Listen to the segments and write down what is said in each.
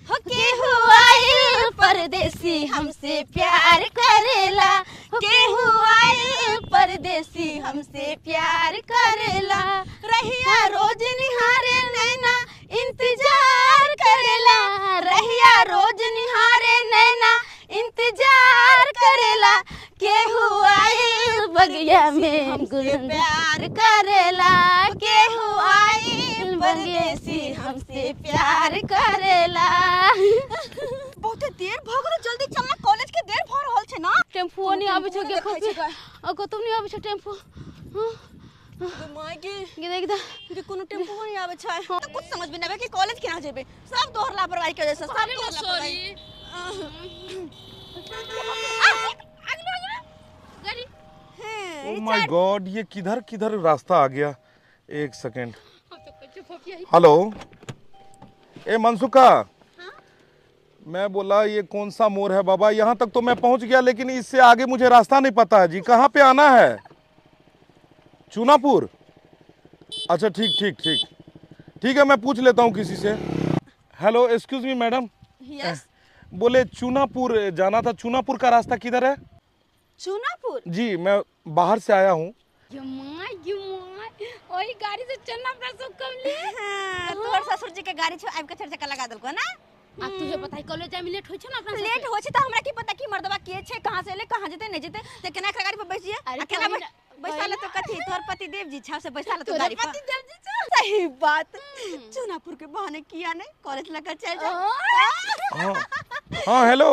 हो केहू आइल परदेसी हमसे प्यार करेला, केहू आइल परदेसी हमसे प्यार करेला, रहिया रोज निहारे नैना इंतजार करेला, रहिया रोज निहारे नैना इंतजार करेला, केहू आइल बगिया में हमसे प्यार करेला, केहू आइल परदेसी हमसे प्यार करेला। बहुत देर भ गेल, जल्दी चलना, कॉलेज के देर भ रहल छै ना। टेम्पो नहीं आबै छै के खोपी अको तुम नहीं आबै छै टेम्पो। माय गे गे देख के कोनो टेम्पो नहीं आबै छै तो कुछ समझ में नहीं आवे कि कॉलेज केना जेबे। सब तोहर लापरवाही के वजह से, सब तोहर लापरवाही। ओह माय गॉड, ये किधर किधर रास्ता आ गया। एक सेकेंड। हेलो ए मनसुखा, मैं बोला ये कौन सा मोड़ है बाबा? यहाँ तक तो मैं पहुँच गया, लेकिन इससे आगे मुझे रास्ता नहीं पता है जी। कहाँ पे आना है? चूनापुर? अच्छा ठीक ठीक ठीक ठीक है, मैं पूछ लेता हूँ किसी से। Hello excuse me madam. Yes. बोले चूनापुर जाना था, चूनापुर का रास्ता किधर है? चूनापुर? जी मैं बाहर से आया हूँ। ओई गाड़ी से चलना अपना सब कमली। हां, तोहर ससुर जी के गाड़ी छ आइब के चार चक्का लगा देलको ना। आ तुझे पता है कॉलेज जाए में लेट होय छ ना अपना लेट होय छ त हमरा की पता कि मर्दवा के छै, कहां से ले, कहां जेते नहीं जेते, ते केना के गाड़ी पर बैठ जिए। अकेला बैठा ले तो कथी तोहर पति देव जी छ से बैठा ले तो गाड़ी पर। पति देव जी छ। सही बात। चूनापुर के बहाने किया नहीं, कॉलेज लगा चल जा। हाँ हाँ हेलो,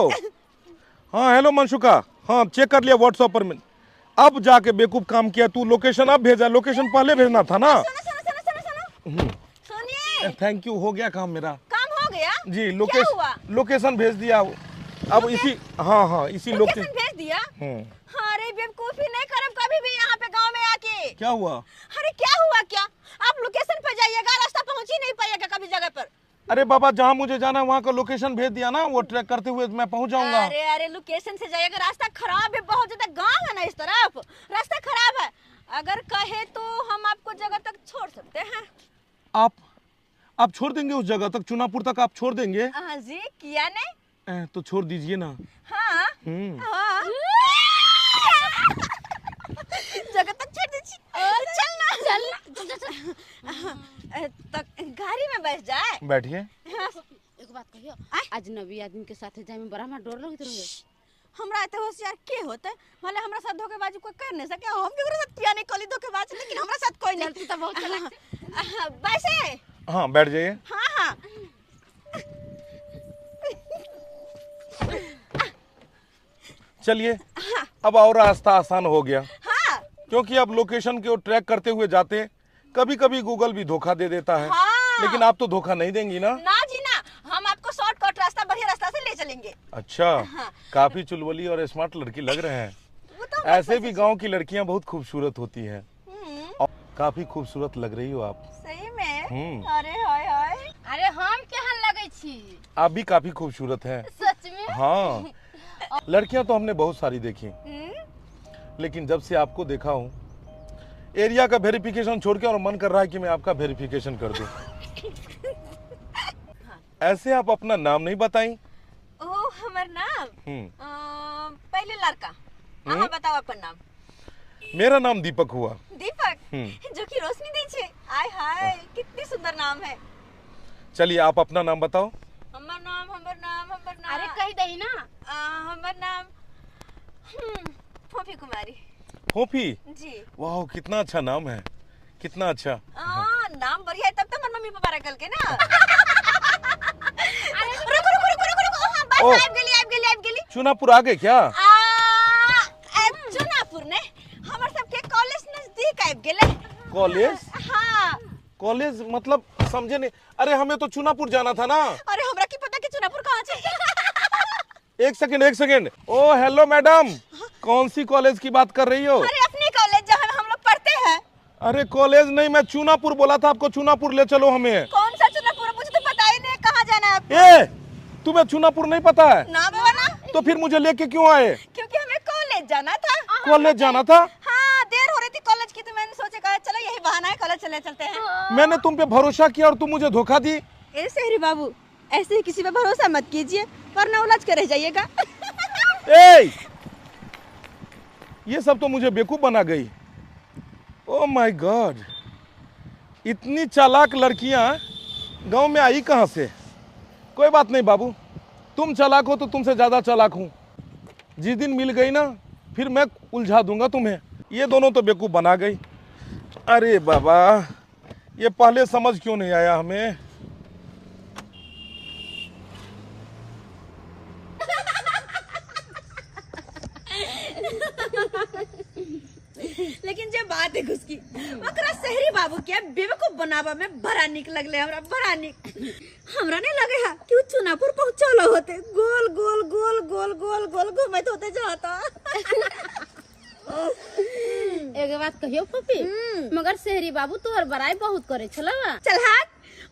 हाँ हेलो मनसुखा, हाँ चेक कर लिया व्हाट्सएप पर। मैं अब जाके बेवकूफ काम किया तू। लोकेशन अब भेजा, लोकेशन पहले भेजना था ना। सुनिए, थैंक यू, हो गया काम मेरा। काम हो गया जी। लोकेशन भेज दिया। अब इसी हाँ इसी लोकेशन भेज दिया। अरे बेवकूफी नहीं करब कभी भी यहाँ पे गांव में आके। क्या हुआ? अरे क्या हुआ क्या, आप लोकेशन पे जाइएगा, रास्ता पहुंच ही नहीं पाइएगा कभी जगह पर। अरे बाबा जहाँ मुझे जाना है वहाँ का लोकेशन भेज दिया ना, वो ट्रैक करते हुए मैं पहुँच जाऊंगा। अरे लोकेशन से जाइएगा, रास्ता खराब है, बहुत ज्यादा गांव है ना इस तरफ, रास्ता खराब है। अगर कहे तो हम आपको जगह तक छोड़ सकते हैं। आप छोड़ देंगे उस जगह तक? चूनापुर तक आप छोड़ देंगे? हाँ जी, किया नहीं तो छोड़ दीजिए ना। हाँ हाँ जगह तक छोड़ दीजिए। चलना तक गाड़ी में बैठ जाए। बैठिए। एक बात कहियो, अजनबी आदमी के साथ जाए में बड़ा हमरा डर लगत रहे। हमरा एते होशियार के होते, भले हमरा साथ धोखेबाजी कोई कर नहीं सके, हम केकरो साथ किया नहीं कली धोखेबाज, लेकिन हमरा साथ कोई नहीं। चलती तो बहुत चला। वैसे हाँ बैठ जाइए। हाँ चलिए अब और रास्ता आसान हो गया। हाँ क्योंकि अब लोकेशन को ट्रैक करते हुए जाते हैं, कभी कभी गूगल भी धोखा दे देता है। हाँ। लेकिन आप तो धोखा नहीं देंगी ना? ना जी ना, हम आपको शॉर्टकट रास्ता, बढ़िया रास्ता से ले चलेंगे। अच्छा। हाँ। काफी चुलबुली और स्मार्ट लड़की लग रहे हैं। तो ऐसे भी गांव की लड़कियां बहुत खूबसूरत होती हैं। और काफी खूबसूरत लग रही हो आप। सही में? अरे हाय हाय। अरे हम केहन लगै छी? आप भी काफी खूबसूरत हैं। सच में? हाँ लड़कियां तो हमने बहुत सारी देखी, लेकिन जब से आपको देखा हूँ, एरिया का वेरिफिकेशन छोड़ के और मन कर रहा है कि मैं आपका वेरिफिकेशन कर दूं। ऐसे आप अपना नाम नहीं बताई? ओह हमार नाम? पहले लड़का। हाँ बताओ अपन नाम। मेरा नाम दीपक हुआ। दीपक? जो कि रोशनी दी छे। आय हाय कितनी सुंदर नाम है। चलिए आप अपना नाम बताओ। हमार नाम। अरे कह दही ना। हमार नाम फोफी कुमारी। फोफी? जी। वाह कितना अच्छा नाम है, कितना अच्छा। नाम बढ़िया है, तब तो हमार मम्मी पापा रखल के ना। रुको हाँ बस आइब गेली। चूनापुर आ गए क्या? चूनापुर ने हमर सबके कॉलेज नजदीक आइब गेले। कॉलेज? हाँ। कॉलेज मतलब समझे नहीं। अरे हमें तो चूनापुर जाना था ना। अरे हमरा की पता कि चूनापुर कहाँ है। एक सेकंड। ओ हेलो मैडम, कौन सी कॉलेज की बात कर रही हो? अरे अपनी कॉलेज जहाँ हम लोग पढ़ते हैं। अरे कॉलेज नहीं, मैं चूनापुर बोला था आपको। चूनापुर ले चलो हमें। कौन सा चूनापुर? मुझे तो पता ही नहीं कहाँ जाना है आपको। ए तुम्हें चूनापुर नहीं पता है? ना बाबा ना। तो फिर मुझे लेके क्यों आए? क्योंकि हमें कॉलेज जाना था। कॉलेज जाना था? हाँ देर हो रही थी कॉलेज की, तो मैंने सोचा चलो यही बहाना है, कॉलेज चलते हैं। मैंने तुम पे भरोसा किया और तुम मुझे धोखा दी। ए शहरी बाबू ऐसे ही किसी पे भरोसा मत कीजिए वरना उलझ कर रह जाइएगा। ए! ये सब तो मुझे बेवकूफ बना गई। ओह माय गॉड, इतनी चालाक लड़कियां गांव में आई कहां से? कोई बात नहीं बाबू, तुम चालाक हो तो तुमसे ज्यादा चालाक हूं। जिस दिन मिल गई ना फिर मैं उलझा दूंगा तुम्हें। ये दोनों तो बेवकूफ बना गई। अरे बाबा, ये पहले समझ क्यों नहीं आया हमें? लेकिन जब बात है उसकी ओकरा शहरी बाबू के बेवकूफ बनावा में बड़ा निक लगले हमरा, बड़ा निक। हमरा नहीं लगे है कि चुनापुर पहुंचलो होते, गोल गोल गोल गोल गोल गोल घूमत होते जाता। एक बात कहियो फूफी, मगर शहरी बाबू तोहर बड़ाई बहुत करे छलवा। चल हाथ,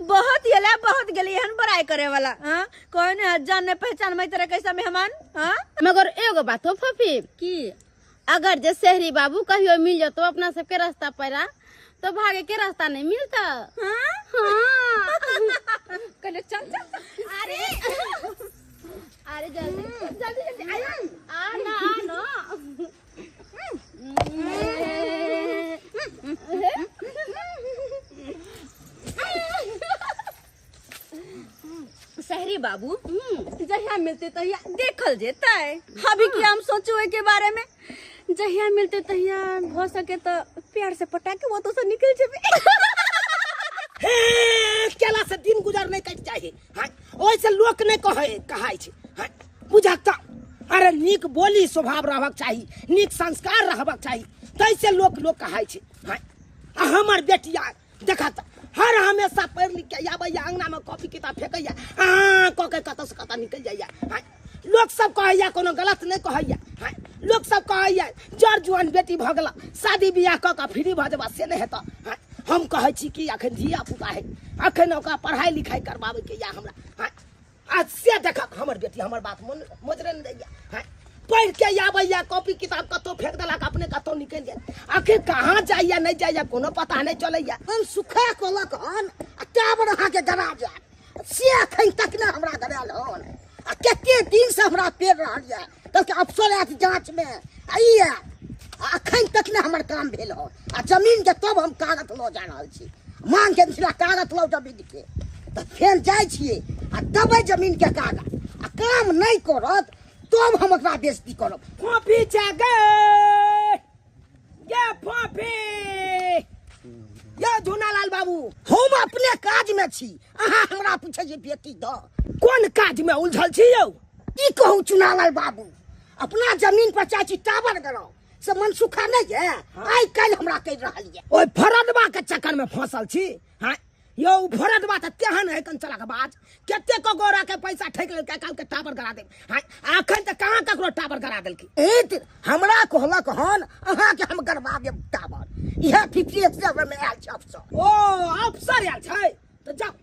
बहुत येला बहुत गली हन बड़ाई करे वाला। हां कौन है जान पहचान में तेरा कैसा मेहमान? हां मगर एगो बात हो फूफी की अगर जे शहरी बाबू कहियो मिल जातो अपना सबके रास्ता पैरा तो भागे के रास्ता नहीं मिलता। हां हाँ। कने चल चल। अरे अरे जल्दी जल्दी जल्दी आना आना। शहरी बाबू जहिया मिलते तहिया देखल जेता है। अभी की हम सोचो के बारे में, जहिया मिलते तहिया हो सके तो प्यार से पटा के वो तो से निकल जेबे। केला से दिन गुजर नहीं कट चाहिए। हाँ ओइसे लोक नहीं कहाई छै। हाँ बुझाता अरे नीक बोली स्वभाव रहबाक चाहिए, नीक संस्कार रहबाक चाहिए, तैसे लोक कहाई छै। हाँ हमर बेटिया देखा हर हमेशा पढ़ लिख के आबैया अंगना में कॉपी किताब फेंकैया, क के कत से कत निकल जाइया। हाँ लोग सब कहैया कोनो गलत नहीं कहैया। हाँ लोग सब कहैया जड़ जुआन बेटी भ गेला शादी बियाह क के फ्री भ जेबा से नहीं हेता। हाँ हम कहै छी कि अखन धिया पुता है, अखन ओकरा पढ़ाई लिखाई करबाबे के या हमरा। हाँ आज से देखा हमर बेटी हमर बात मोजरे नहीं दैया। हाँ पढ़ के आबैया कॉपी किताब कतो फेंक देलक, अपने कतो निकल जाए, आखिर कहाँ जाइया नहीं जाइया कोनो पता नहीं चलैया। हम सुखा कोलक हन टाबर अहाँ के गरा जाए से अखन तक न हमरा गराल हन। आ कते दिन से हमरा पेड़ रहल या तब अफसर आत जांच में आइया अखन तक न हमर काम भेल हो। आ जमीन के तब हम कागज लो जा रहल छी, मांग के दिला कागज लो जमीन के त फेर जाय छियै आ दबै जमीन के कागज आ काम नहीं करत तब हम ओकरा बेइज्जती करब। फाफी जागे ये फाफी ये झुनालाल बाबू हम अपने काज में छी, अहाँ हमरा पूछे जे बेटी द कोन काज में उलझल छी यौ? की कहूँ चुनालाल बाबू, अपना जमीन पर चाची टावर गराओ से मन सुखा नहीं है। आई कल हमरा कह रहल है ओइ फरदबा के चक्कर में फंसल छी। हाँ यो फरदबा त तेहन है कंचला के बात, केते को गोरा के पैसा ठेक ले काल के टावर गरा दे। हाँ अखन त कहां ककरो टावर गरा देलकी। ए हमरा कहलक हन अहाँ के हम गरबा देब टावर, इहे 57 में आयल छै अफसर। ओ अफसर आयल छै त जाओ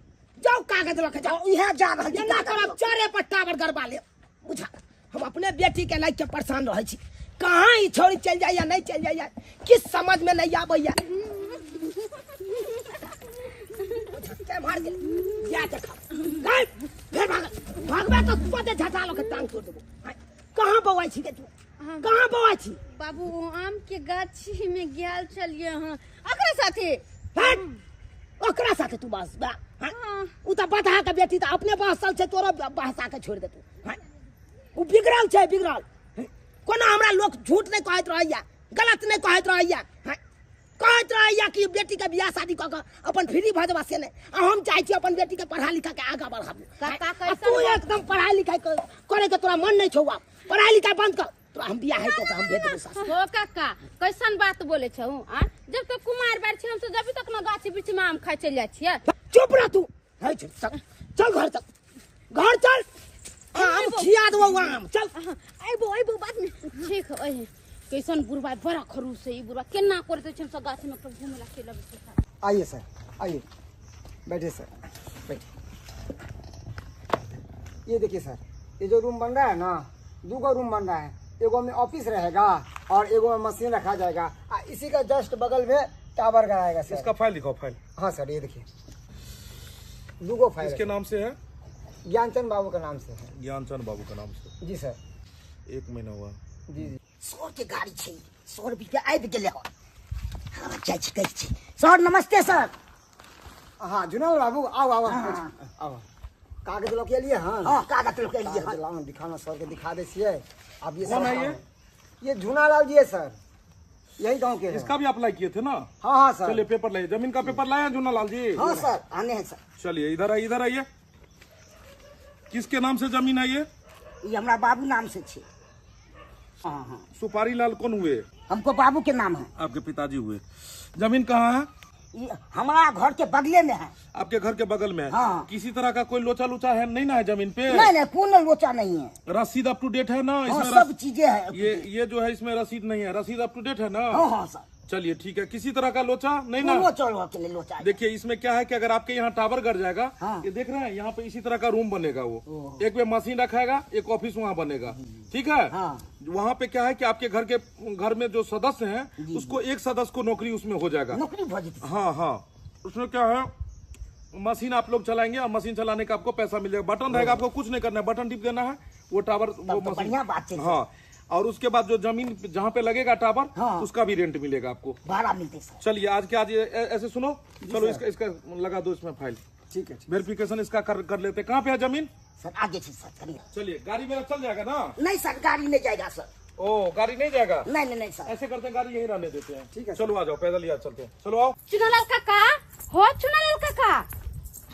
जाओ कागज लके जाओ, इहे जा रहल छी ना करब चारे पर टावर गरबा ले। बुझा हम अपने बेटी के लाइक के परेशान रहै छी, कहां ई छोड़ी चल जाइया नहीं चल जाइया किस समझ में नहीं आबैया। मार दे या देखा गए फिर भागबे तो पते झटा लो के टांग तोड़ देबो। कहां बौआई छी के तू, कहां बौआई छी? बाबू आम के गाछी में गेल चलिए हां ओकरा साथे। हट ओकरा साथे तू बस बा। हां उ त बता के बेटी त अपने बहसल छै, तोरो बहसा के छोड़ दे तू। हां उ बिगड़ल छै बिगड़ल, कोना हमरा लोग झूठ नहीं कहत रहैया, गलत नहीं कहत रहैया। हां कहत रहैया कि बेटी के बियाह शादी क के अपन फ्री भ जेबा से नहीं, हम चाहे छी अपन बेटी के पढ़ा लिखा के आगा बढ़ाबू। तू एकदम पढ़ाई लिखाई करे के तोरा मन नहीं छौआ, पढ़ाई लिखाई बंद कर, तो हम बियाह है तो हम भेज देबो सास। हो काका कैसन बात बोले छौ? आ जब तक कुमार बार छी हम तो जब तक न गाछी बीच में आम खाइ चल जाइ छियै। चुप रह तू, है चल घर तक, घर चल आम खिया दो आम चल। आइबो बाद में ठीक है। कैसन बुढ़वा बड़ा खरूस है, ई बुढ़वा केना करते छै सब गाछी में सब घूमे ला के लगे छै। आइए सर आइए बैठिए सर बैठिए। ये देखिए सर ये जो रूम बन रहा है ना, 2 रूम बन रहा है, एगो में ऑफिस रहेगा और एगो में मशीन रखा जाएगा, इसी का जस्ट बगल में टावर कराएगा सर। इसका फाइल लिखो फाइल। हाँ सर ये देखिए 2 फाइल इसके नाम से है ज्ञानचंद बाबू का नाम से है। ज्ञानचंद बाबू का नाम से। जी सर। 1 महीना हुआ। जी जी। 100 के गाड़ी छै, 100 रुपया आबि गेले हो। हाँ जाइ छी, कहै छी। सर नमस्ते सर। हाँ जुनल बाबू आओ आओ हाँ। आओ। कागज लोग के लिए हाँ हाँ कागज लोग के लिए कागज लाओ, दिखाना सर के दिखा दे छिए। अब ये कौन सर है ये झूनालाल जी है सर, यही गांव के हैं। इसका भी अप्लाई किए थे ना? हाँ हाँ सर। चलिए पेपर लाइए, जमीन का पेपर लाए जुना लाल जी? हाँ सर आने हैं सर। चलिए इधर आइए, इधर आइए। किसके नाम से जमीन है ये? ये हमारा बाबू नाम से छे। हाँ हाँ सुपारी लाल कौन हुए? हमको बाबू के नाम है। आपके पिताजी हुए। जमीन कहाँ है? ये हमारा घर के बगले में है। आपके घर के बगल में है। हाँ। किसी तरह का कोई लोचा लोचा है नहीं ना है जमीन पे? नहीं नहीं पूर्ण लोचा नहीं है। रसीद अप टू डेट है ना हाँ इसमें? सब चीजें है। ये जो है इसमें रसीद नहीं है, रसीद अप टू डेट है ना? हाँ हाँ सर चलिए ठीक है, किसी तरह का लोचा नहीं ना? लोचा के लिए लोचा है। देखिए इसमें क्या है कि अगर आपके यहाँ टावर गड़ जाएगा, हाँ। ये देख रहे हैं यहाँ पे इसी तरह का रूम बनेगा। वो एक में मशीन रखाएगा, एक ऑफिस वहाँ बनेगा, ठीक है? हाँ। वहाँ पे क्या है कि आपके घर में जो सदस्य हैं उसको एक सदस्य को नौकरी उसमें हो जाएगा। नौकरी भोजित। हाँ हाँ, उसमें क्या है मशीन आप लोग चलाएंगे और मशीन चलाने का आपको पैसा मिल जाएगा। बटन रहेगा, आपको कुछ नहीं करना है, बटन टिप देना है, वो टावर वो मशीन। बढ़िया बात है। हाँ, और उसके बाद जो जमीन जहाँ पे लगेगा टावर, हाँ। उसका भी रेंट मिलेगा आपको, भाड़ा मिलते सर। चलिए आज के आज ऐसे सुनो, चलो इसका लगा दो इसमें फाइल। ठीक है। वेरिफिकेशन इसका कर लेते। कहाँ पे है जमीन? सर आगे से सर करिए। चलिए गाड़ी मेरा चल जाएगा ना? नहीं सर गाड़ी नहीं जाएगा सर। ओ गाड़ी नहीं जाएगा? नहीं नहीं सर। ऐसे करते हैं, गाड़ी यहीं रहने देते हैं। ठीक है। चलो आ जाओ, पैदल ही आज चलते हैं। चलो आओ। चुनालाल काका हो, चुनालाल काका।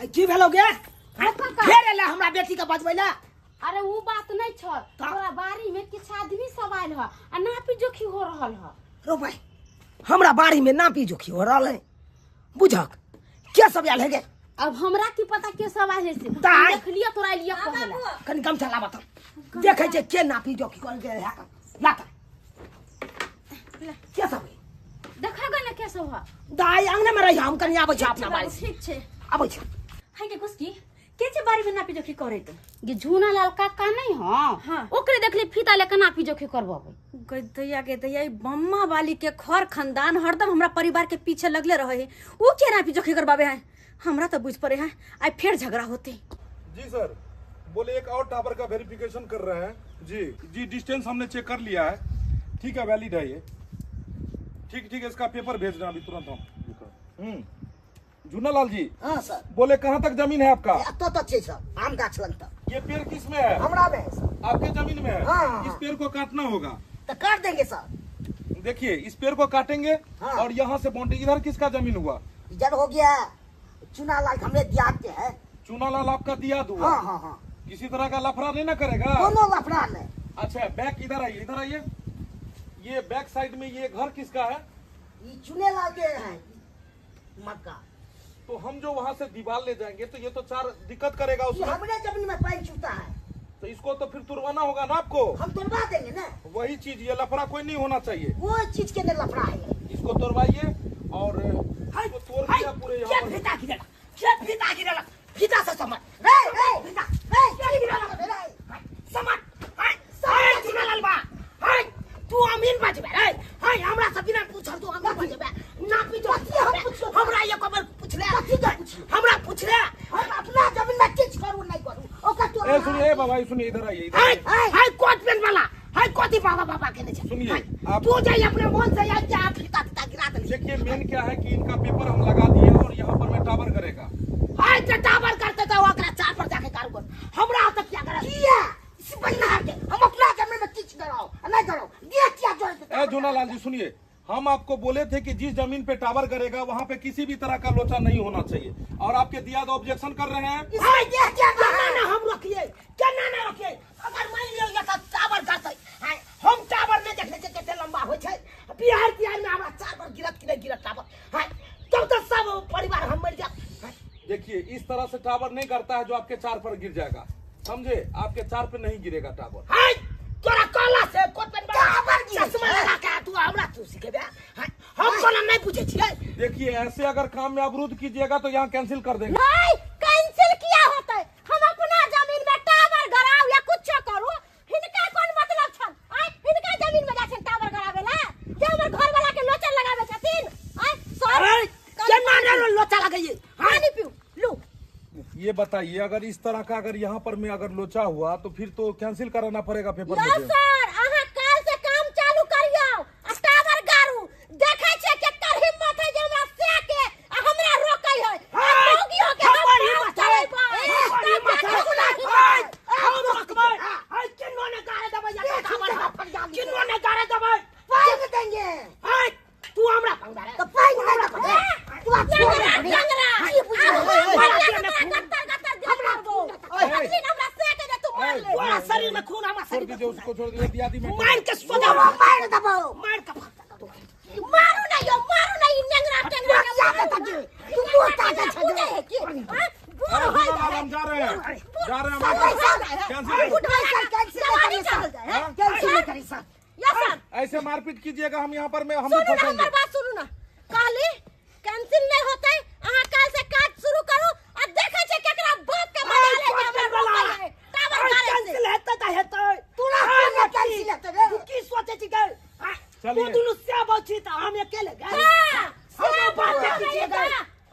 है, की भेलो गे? हाँ, काका। फेर एला हमरा बेटी के बजबै ला। अरे वो बात नहीं छ, तोरा बारी में किछ आदमी सब आयल ह आ नापी जोखी हो रहल ह। रो भाई हमरा बाड़ी में नापी जोखी हो रहल है। बुझक क्या सब आयल है गे? अब हमरा की पता के सब आयल से? ताई। देख लिया तोरा लिया कहला। कनि कम चला बता। देखे जे के नापी जोखी कर गे है। लाता क्या सब है? देखा गन के सब ह। दाई अंगने में रही, हम कनि आबै छ अपना बाड़ी से। ठीक छे। आबै छ। हाय के कुछ की के छे बारी में नापी जोखी करे तो? ये झूनालाल काका नहीं ह? हाँ। ओकरे देखली फीता लेके नापी जोखी करबबै। गदैया के दैया बम्मा वाली के खर खानदान हरदम हमरा परिवार के पीछे लगले रहे है। वो के नापी जोखी करबाबे है? हमरा तो बुझ पड़े है आई फिर झगड़ा होते। जी सर, बोले एक और टावर का वेरिफिकेशन कर रहे हैं। जी जी, डिस्टेंस हमने चेक कर लिया है, ठीक है, वैलिड है ये। ठीक ठीक है, इसका पेपर भेज रहे हैं अभी तुरंत हम। झूनालाल जी हां सर। बोले कहाँ तक जमीन है आपका? तो छे सर, आम गाछ लंग तक। ये पेड़ किस में है? हमरा में है सर। आपके जमीन में है? हाँ। इस पेड़ को काटना होगा। तो काट देंगे सर। देखिए इस पेड़ को काटेंगे हाँ। और यहाँ से बाउंड्री। इधर किसका जमीन हुआ? इधर हो गया चुना लाल हमने दिया के है। चूनालाल आपका दिया हुआ? हाँ हाँ हाँ। किसी तरह का लफड़ा नहीं ना करेगा? दोनों लफड़ा नहीं। अच्छा बैक इधर आइए, इधर आइए। ये बैक साइड में ये घर किसका है? ये चुने लाल के है मक्का। तो हम जो वहाँ से दीवार ले जाएंगे तो ये तो चार दिक्कत करेगा ये उसमें। हमने जमीन में पैर छूता है। तो इसको तो फिर तुड़वाना होगा ना आपको। हम तोड़वा देंगे ना। वही चीज, ये लफड़ा कोई नहीं होना चाहिए। वो चीज के लिए लफड़ा है। इसको तोड़वाइए और हाय, इसको तोड़ हाय, दिया पूरे क्या यहाँ पर। फीता गिरेला? क्या फीता गिरेला? फीता से समझ। रे फीता। क्या गिरेला? रे समझ। हाय चुना लाल बा। हाय तू अमीन बजबे रे। हाय हमरा से बिना पूछल तू अमीन बजबे। ना पीछे हमरा ये खबर पूछ ले। हमरा पूछ ले। हम अपना जमीन में किछ करू नहीं करू। ओका तू ए सुनिए बाबा, सुनिए इधर आइए, इधर हाय आइए। हाय हाय कोट पेन वाला। हाय कोती बाबा बाबा के नहीं। सुनिए, आप- तू जाई अपने मन से या क्या फीता फीता गिरा दे। देखिए मेन क्या है कि इनका पेपर हम लगा दिए और यहाँ पर में टावर करेगा। हाय टावर करते तो ओकरा चार पर जाके कारू कर। हमरा तक क्या करे? किया इस बन्ना के हम अपना जमीन में किछ कराओ नहीं करो। ये क्या जोड़ ए झूनालाल जी सुनिए, हम आपको बोले थे कि जिस जमीन पे टावर करेगा वहाँ पे किसी भी तरह का लोचा नहीं होना चाहिए, और आपके दिया तो ऑब्जेक्शन कर रहे हैं। हाय ये क्या ना हम रोकिए क्या ना रोकिए। अगर मान लियो ये सब टावर करते हाय हम टावर में देखले के केते लंबा होय छै। बिहार में हमरा चार पर गिरत कि नहीं गिरत टावर। हाय तब तो सब परिवार हम मर जात। देखिए इस तरह से टावर नहीं करता है जो आपके चार पर गिर जाएगा, समझे? आपके चार पे नहीं गिरेगा टावर। हाय तोरा काला से कोतन टावर चश्मा लगा के तू हमरा तू सिखेबे। हाय हम कोना नहीं पूछे छियै। देखिए ऐसे अगर काम में अवरुद्ध कीजिएगा तो यहाँ कैंसिल कर देंगे। नहीं कैंसिल किया होता है? हम अपना जमीन में टावर गड़ाओ या कुछ करू, हिनका कौन मतलब छन? आय हिनका जमीन में जाछन टावर गड़ावेला जे हमर घर वाला के लोचन लगावे छथिन। आय सर केना ने लोचा लगाइए। पानी पीऊ लो। ये बताइए, अगर इस तरह का अगर यहाँ पर मैं अगर लोचा हुआ तो फिर तो कैंसिल कराना पड़ेगा पेपर यस मुझे। सर, अहाँ काल से काम चालू करियो। आ टावर गारू देखै छै केकर हिम्मत है जे हमरा से के आ हमरा रोकै है। मौगियो के हमर हिम्मत है, हमर हिम्मत है। हम रखबै, हाय किन्नो ने गारे देबै या टावर किन्नो ने गारे देबै, पाइन देंगे। हाय तू हमरा पंगा रे तो पाइन दे दे। तू जंगरा हमरा से के दे, तू मार ले। तोरा शरीर में खून हमरा छोड़ शरीर दीजिए उसको, छोड़ दीजिए दियादी में। मार के सोजा मार दबो। मार के मारू नहीं नेंगरा टेंगरा याद तक तू मोटा के छदे है कि हां बोल है। हम जा रहे हैं कैंसिल करी सर। यस सर, ऐसे मारपीट कीजिएगा हम यहाँ पर हम सुनो ना, हमर बात सुनो ना। काली कैंसिल नहीं होतै, अहाँ काल से काज शुरू करू आ देखै छै केकरा बाप के बना ले के हमरा रोकै है। टावर गारे कैंसिल हेतै त हेतै, तोरा कोन कैंसिल हेतै रे? तू की सोचे छी गए? चलिए। तू दुनु से बची त हम अकेले गए। हां हम बात कीजिएगा।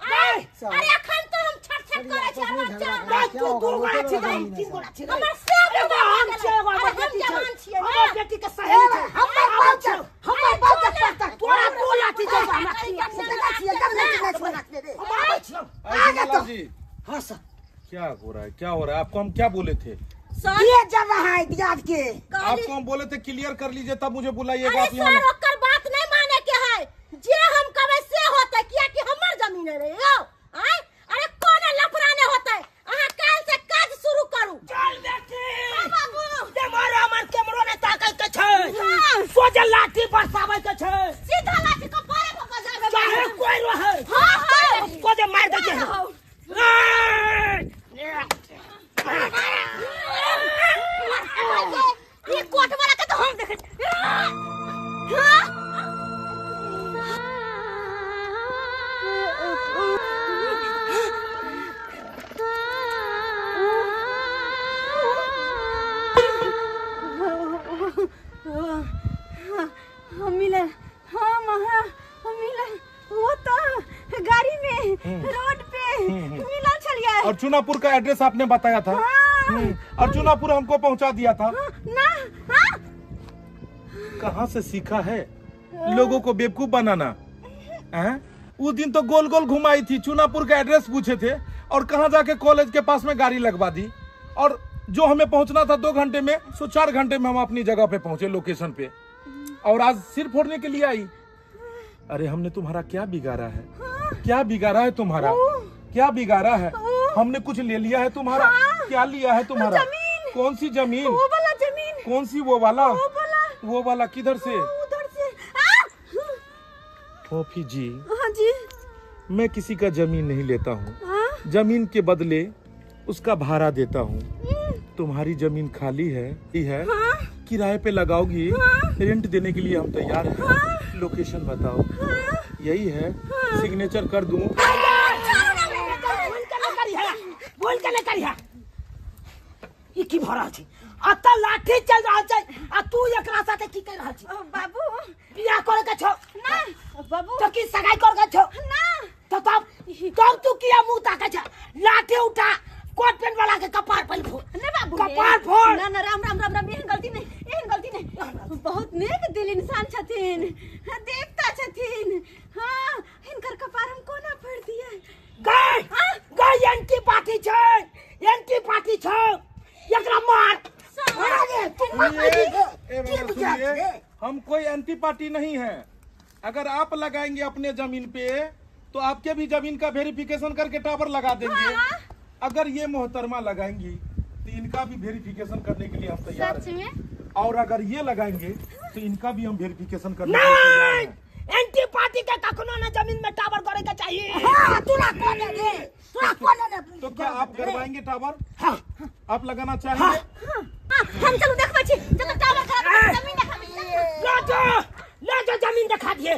अरे अखन तो हम छट करे छै हमर जान। तू दू गोड़ा छी गए, तीन गोड़ा छी गए। हमर सब एगो हम छै, एगो हमर हम बेटी जवान छै, छियै हमर बेटी के सहेली छै। हमर बाप छै, हमर बाप के पता तोरा दू लाठी छै हमरा लाल जी हां सर क्या हो रहा है, क्या हो रहा है? आपको हम क्या बोले थे? ये जब है दियाद के आपको हम बोले थे क्लियर कर लीजिए तब मुझे बुलाइएगा। अरे आप यहाँ सर ओकर बात नहीं माने के है, जे हम कबे से होते किया कि हमर जमीन है रे यो। आय अरे कोन लफराने होते, अहाँ काल से काज शुरू करू। चल बेटी बाबू ते मारा हमर कैमरो ने ताकै के छै, सोजे लाठी बरसाबै के छै, सीधा लाठी को पारे पर बजावे। चाहे कोई रहे हां हां सोजे मार दे के। ये कोट वाला के तो हम देखे। हम मिले, हम मिले वो तो गाड़ी में रोड पे मिला छलिया। और चुनापुर का एड्रेस आपने बताया था। और चुनापुर हमको पहुंचा दिया था। ना हाँ कहाँ से सीखा है लोगों को बेवकूफ बनाना? हैं? उस दिन तो गोल गोल घुमाई थी, चुनापुर का एड्रेस पूछे थे और कहाँ जाके कॉलेज के पास में गाड़ी लगवा दी। और जो हमें पहुंचना था 2 घंटे में, सो 4 घंटे में हम अपनी जगह पे पहुंचे, लोकेशन पे। और आज सिर फोड़ने के लिए आई। अरे हमने तुम्हारा क्या बिगाड़ा है? क्या बिगाड़ा है तुम्हारा? क्या बिगाड़ा है? हमने कुछ ले लिया है तुम्हारा? क्या लिया है तुम्हारा? कौन सी जमीन? वो वाला जमीन। कौन सी वो वाला? वो वाला किधर से? उधर से। फोफी जी, हाँ जी। मैं किसी का जमीन नहीं लेता हूँ, हाँ? जमीन के बदले उसका भाड़ा देता हूँ। तुम्हारी जमीन खाली है, हाँ? किराए पे लगाओगी? रेंट देने के लिए हम तैयार हैं। लोकेशन बताओ। यही है, सिग्नेचर कर दूं। बोल के नहीं करिया ई की भरा छी, अत लाठी चल रहा छै आ तू एकरा साथे की कर रहा छी? बाबू बियाह करे के छौ ना, बाबू तो की सगाई कर के छौ ना। तो तब तू किया मुंह ताके छ? लाठी उठा, कोट पेन वाला के कपार पर फोड़। ना बाबू कपार फोड़। ना ना, राम राम राम राम, एहन गलती नहीं। बहुत नेक दिल इंसान छथिन, देवता छथिन। हाँ, इनकर कपार हम कोना फोड़ दिए। गई एंटी पार्टी छै, एंटी पार्टी छै, एकरा मार। सुनिए, हम कोई एंटी पार्टी नहीं है। अगर आप लगाएंगे अपने जमीन पे तो आपके भी जमीन का वेरिफिकेशन करके टावर लगा देंगे। अगर ये मोहतरमा लगाएंगी तो इनका भी वेरिफिकेशन करने के लिए हम तैयार हैं। और अगर ये लगाएंगे तो इनका भी हम वेरिफिकेशन करने के लिए तैयार हैं। एंटी पार्टी के कखनो ना जमीन में टावर करे के चाहिए। तो क्या आप करवाएंगे टावर? हाँ। आप लगाना चाहेंगे? हम चलो देखबै छी, चलो टावर खड़ा जमीन देखबै। ले जो जमीन दिखा दिए।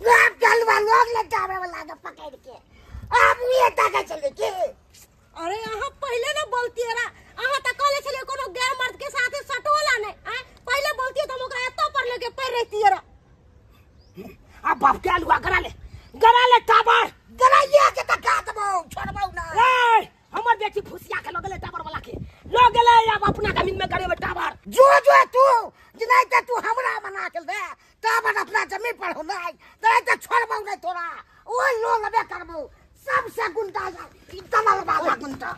लोग चलवा लोग ले टावर वाला के पकड़ के अब ये तक चले के। अरे यहाँ पहले ना बोलती है, अहाँ तक कहले छलिए कोनो गैर मर्द के साथ सटोला नहीं। पहले बोलती है तो हम ओकरा एतो पर लेके पैर रहती है। अब बाप के अलुआ करा ले टावर। कराइए के तक दबो, छोड़बो ना। ए हमर अपना जमीन में करे टावर जो तू जिनाई ते तू हमरा बना के दे टावर अपना जमीन पर हो नहीं ते छोड़बो नहीं तोरा ओ लो लबे करबो सबसे गुंडा जा इतना वाला गुंडा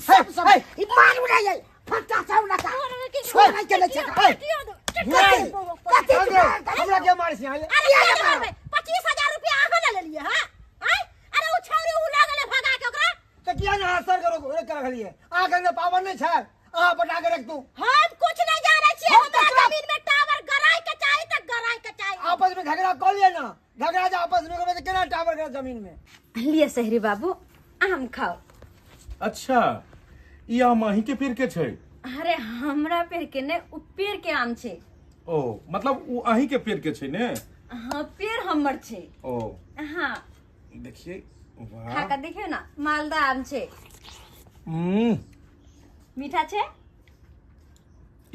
सबसे ई मारू रे ये फटा चावला का छोड़ के ले चका हमरा के मार से आले अरे ये मार 25,000 रुपया आहा ले लिए हां अरे वो छौरी उ लागले भगा के ओकरा तो किया ना असर करो रे कर खलिए आगे में पावर नहीं छै आ बटा के रख तू हम कुछ नहीं जाने छिए हमरा जमीन में टावर गराई के चाहिए त गराई के चाहिए आपस में झगड़ा कर लिए ना झगड़ा जा आपस में करे केना टावर के जमीन में लिए शहरी बाबू आम खाओ। अच्छा ई आम अहीं के पेड़ के छै? अरे हमरा पेड़ के ने उ पेड़ के आम छे। ओ मतलब वो अहीं के पेड़ के छै ने? हाँ पेड़ हमर छे। ओ हाँ देखिए वाह खा के देखियो ना मालदा आम छे। मीठा छे?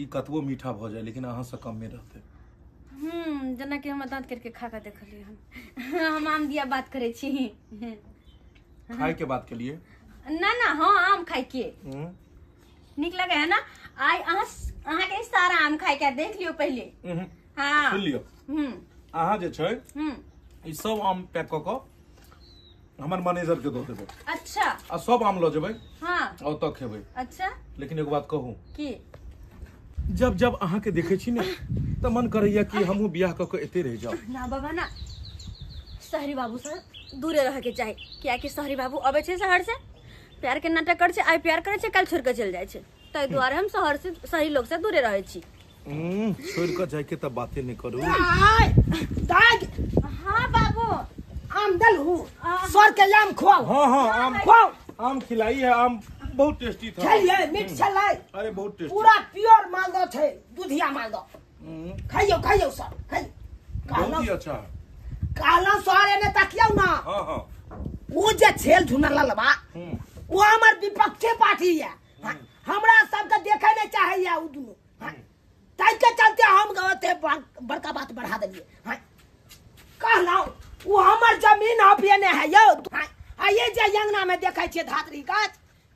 ई कतबो मीठा भ जाए लेकिन अहाँ से कम में रहते। जना कि हम दांत करके खा के देखलिए हम आम दिया बात करे छी। खाए के बात के लिए ना ना हाँ आम खाए के निक लगे है ना। आई अहाँ के सारा आम खाए के देख लियो पहले। हाँ सुन लियो अहाँ जे छै ई सब आम पैक क के हमर मैनेजर के दो देबै। अच्छा आ सब आम लो जेबै हाँ और तक खेबै। अच्छा लेकिन एगो बात कहूं की जब जब अहाँ के देखे छी ने तो मन करैया कि हमहू बियाह क के एते रह जाओ। ना बाबा ना शहरी बाबू से दूरे रह के चाहे क्या कि शहरी बाबू अबे छे शहर से प्यार के नाटक कर छे आई प्यार करे छे कल छोड़ के चल जाए छे तै द्वारे हम शहर से शहरी लोग से दूरे रहे छी। छोड़ के जाए के तब बातें नहीं करू। दाग हाँ बाबू आम दल हूँ सर के आम खुआओ। हाँ हाँ आम खुआओ आम खिलाई है। आम बहुत टेस्टी था। खाइए मीठ छलै अरे बहुत टेस्टी पूरा प्योर मालदह छै दूधिया मालदह खाइयो खाइयो सर खाइयो बहुत ही अच्छा। कहलौं सर एने तकियौ ना हाँ हाँ वो जे छेल झुनर ललबा वो हमर विपक्षे पार्टी है हमरा सबके देखे नहीं चाहैया उ दुनु ताई के चलते हम गते बड़का बात बढ़ा देलिए। कहलौं वो हमर जमीन हपियने है यौ। आ ये जे अंगना में देखे छियै धातरी गाछ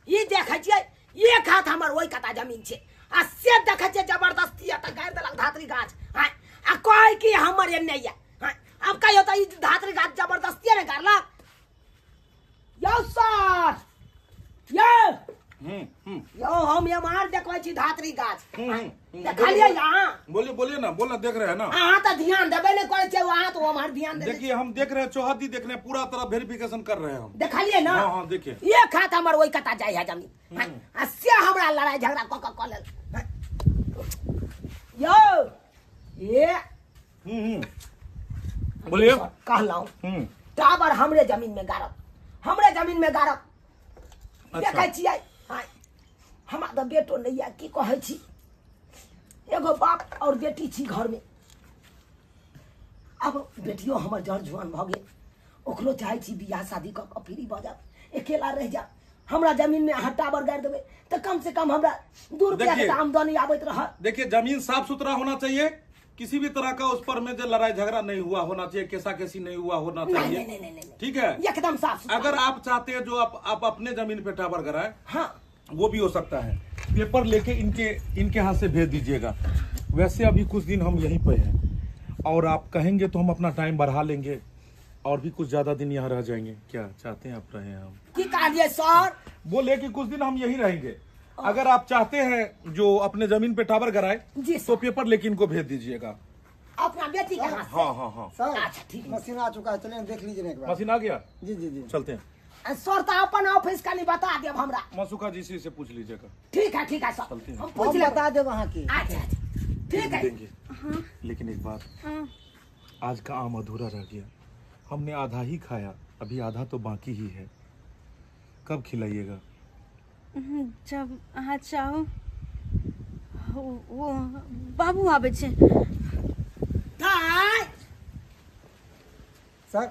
ई देखे छियै एक हाथ हमर ओइ कता जमीन छै आ से देखे छियै जबरदस्ती त गाड़ देलक धातरी गाछ आ कहे कि हमर एने ये अब कहियो त ई धातरी गाछ जबरदस्ती ने गाड़लक यौ सर यो यो हम एमार देखै छी धातरी गाछ देखलिए यहाँ। बोलिए बोलिए ना बोलना देख रहे हैं ना। अहाँ तो ध्यान देबे नहीं करे छे वहाँ तो हमार ध्यान दे। देखिए हम देख रहे हैं चौहद्दी देख रहे हैं पूरा तरह वेरिफिकेशन कर रहे हैं हम। देखलिए ना हाँ हाँ देखिए ये खात हमर ओइ कता जाय है जमीन आ से हमरा लड़ाई झगड़ा क लेल यो ये बोलिए कहलौं टावर हमरे जमीन में गाड़ब हमरे जमीन में गाड़ब। देखै छियै हमरा तो बेटो नहीं है की कहै छी एगो बाप और बेटी छी घर में। अब बेटियो हमर जड़ जुआन भ गेल ओकरो चाहे छी बियाह शादी क के फ्री भ जाब अकेला रह जा हमरा जमीन में अहाँ टावर गाड़ देबै तो कम से कम हमरा 2 रुपया के आमदनी आबैत रह। देखिए जमीन साफ सुथरा होना चाहिए किसी भी तरह का उस पर में जो लड़ाई झगड़ा नहीं हुआ होना चाहिए केसा केसी नहीं हुआ होना चाहिए। नहीं ठीक है एकदम साफ सुथरा। अगर आप चाहते हैं जो आप अपने जमीन पे टावर कराए हाँ वो भी हो सकता है। पेपर लेके इनके हाथ से भेज दीजिएगा। वैसे अभी कुछ दिन हम यहीं पे हैं और आप कहेंगे तो हम अपना टाइम बढ़ा लेंगे और भी कुछ ज्यादा दिन यहाँ रह जाएंगे। क्या चाहते हैं आप रहे हम? की कहलिए सर? बोले कि कुछ दिन हम यहीं रहेंगे। अगर आप चाहते हैं जो अपने जमीन पे टावर कराए तो पेपर लेके इनको भेज दीजिएगा अपना बेटी के हाथ से। हाँ हाँ हाँ सर अच्छा ठीक मशीन आ चुका है चलिए देख लीजिए एक बार। मशीन आ गया जी जी जी चलते हैं। सर तो अपन ऑफिस का नहीं बता देब हमरा। मसुका जी से पूछ लीजिएगा। ठीक है सर चलते हैं। हम पूछ हम ले बता दे वहाँ की। अच्छा ठीक है। देंगे लेकिन एक बात आज का आम अधूरा रह गया। हमने आधा ही खाया अभी आधा तो बाकी ही है। कब खिलाइएगा? जब अहाँ चाहो वो बाबू आबे छे। सर